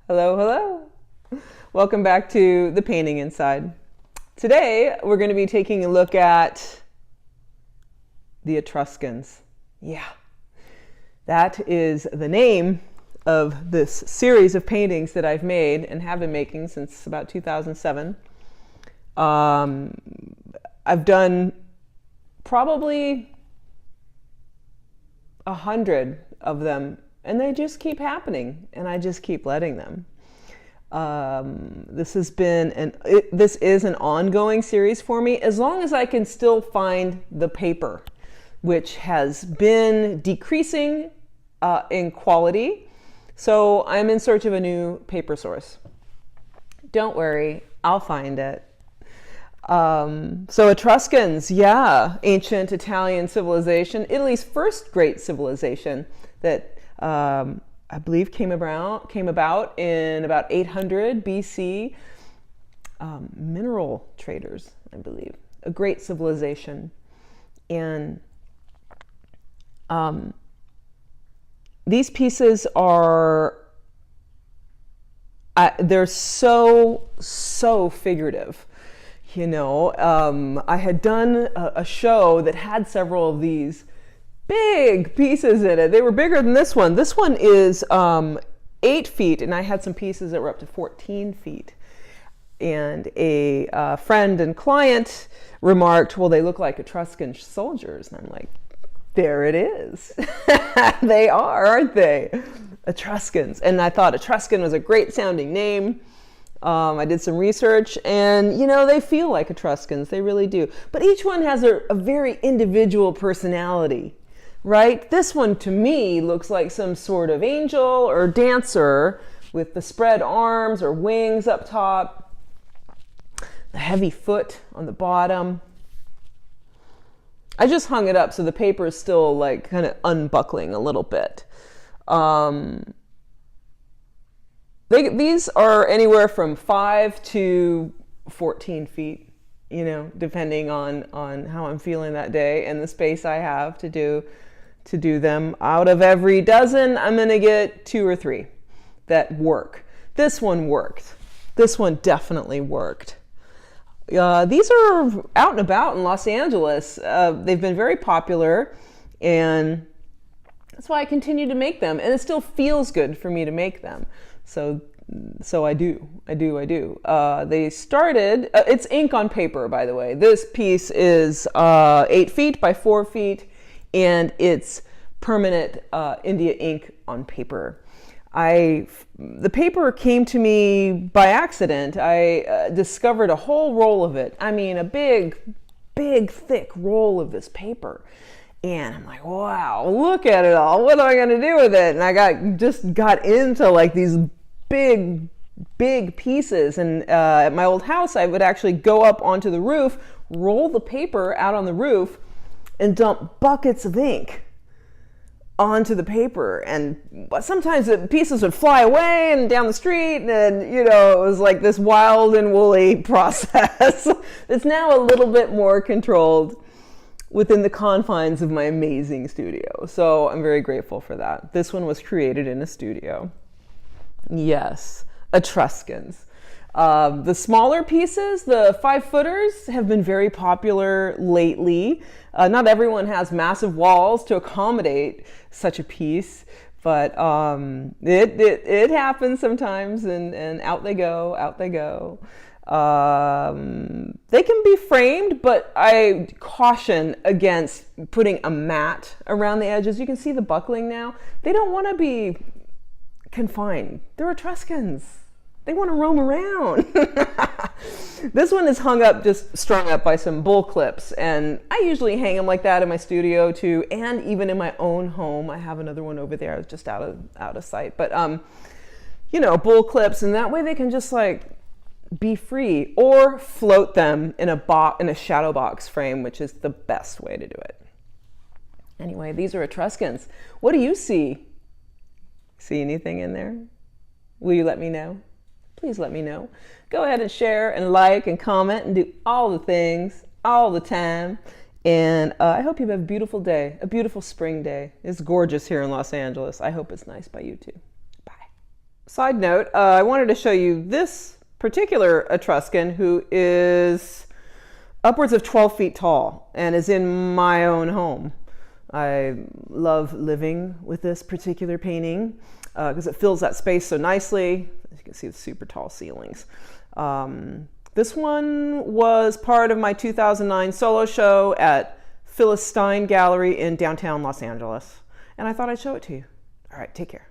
Hello, hello. Welcome back to The Painting Inside. Today, we're going to be taking a look at the Etruscans. Yeah, that is the name of this series of paintings that I've made and have been making since about 2007. I've done probably 100 of them, and they just keep happening, and I just keep letting them. This is an ongoing series for me, as long as I can still find the paper, which has been decreasing in quality. So I'm in search of a new paper source. Don't worry, I'll find it. So Etruscans, yeah, ancient Italian civilization, Italy's first great civilization that I believe came about in about 800 BC. Mineral traders, I believe, a great civilization. And these pieces are, they're so figurative. You know, I had done a show that had several of these big pieces in it. They were bigger than this one. This one is 8 feet, and I had some pieces that were up to 14 feet. And a friend and client remarked, well, they look like Etruscan soldiers. And I'm like, there it is. They are, aren't they? Etruscans. And I thought Etruscan was a great sounding name. I did some research, and you know, they feel like Etruscans, they really do. But each one has a very individual personality, right? This one to me looks like some sort of angel or dancer with the spread arms or wings up top, the heavy foot on the bottom. I just hung it up so the paper is still like kind of unbuckling a little bit. These are anywhere from 5 to 14 feet, you know, depending on how I'm feeling that day and the space I have to do them. Out of every dozen, I'm going to get 2 or 3 that work. This one worked. This one definitely worked. These are out and about in Los Angeles. They've been very popular, and that's why I continue to make them. And it still feels good for me to make them. So I do. They started, it's ink on paper, by the way. This piece is 8 feet by 4 feet, and it's permanent India ink on paper. The paper came to me by accident. I discovered a whole roll of it. I mean, a big, thick roll of this paper. And I'm like, wow, look at it all. What am I going to do with it? And I just got into like these big pieces. And at my old house, I would actually go up onto the roof, roll the paper out on the roof, and dump buckets of ink onto the paper. And sometimes the pieces would fly away and down the street, and you know, it was like this wild and woolly process. It's now a little bit more controlled within the confines of my amazing studio. So I'm very grateful for that. This one was created in a studio. Yes, Etruscans. The smaller pieces, the 5-footers, have been very popular lately. Not everyone has massive walls to accommodate such a piece, but it happens sometimes, and out they go. They can be framed, but I caution against putting a mat around the edges. You can see the buckling now. They don't want to be confined. They're Etruscans. They want to roam around. This one is strung up by some bull clips, and I usually hang them like that in my studio too, and even in my own home. I have another one over there, just out of sight. But you know, bull clips, and that way they can just like be free, or float them in a shadow box frame, which is the best way to do it. Anyway, these are Etruscans. What do you see? See anything in there? Will you let me know? Please let me know. Go ahead and share and like and comment and do all the things all the time. And I hope you have a beautiful day, a beautiful spring day. It's gorgeous here in Los Angeles. I hope it's nice by you too. Bye. Side note, I wanted to show you this particular Etruscan who is upwards of 12 feet tall and is in my own home. I love living with this particular painting because it fills that space so nicely. As you can see, the super tall ceilings. This one was part of my 2009 solo show at Phyllis Stein Gallery in downtown Los Angeles. And I thought I'd show it to you. All right, take care.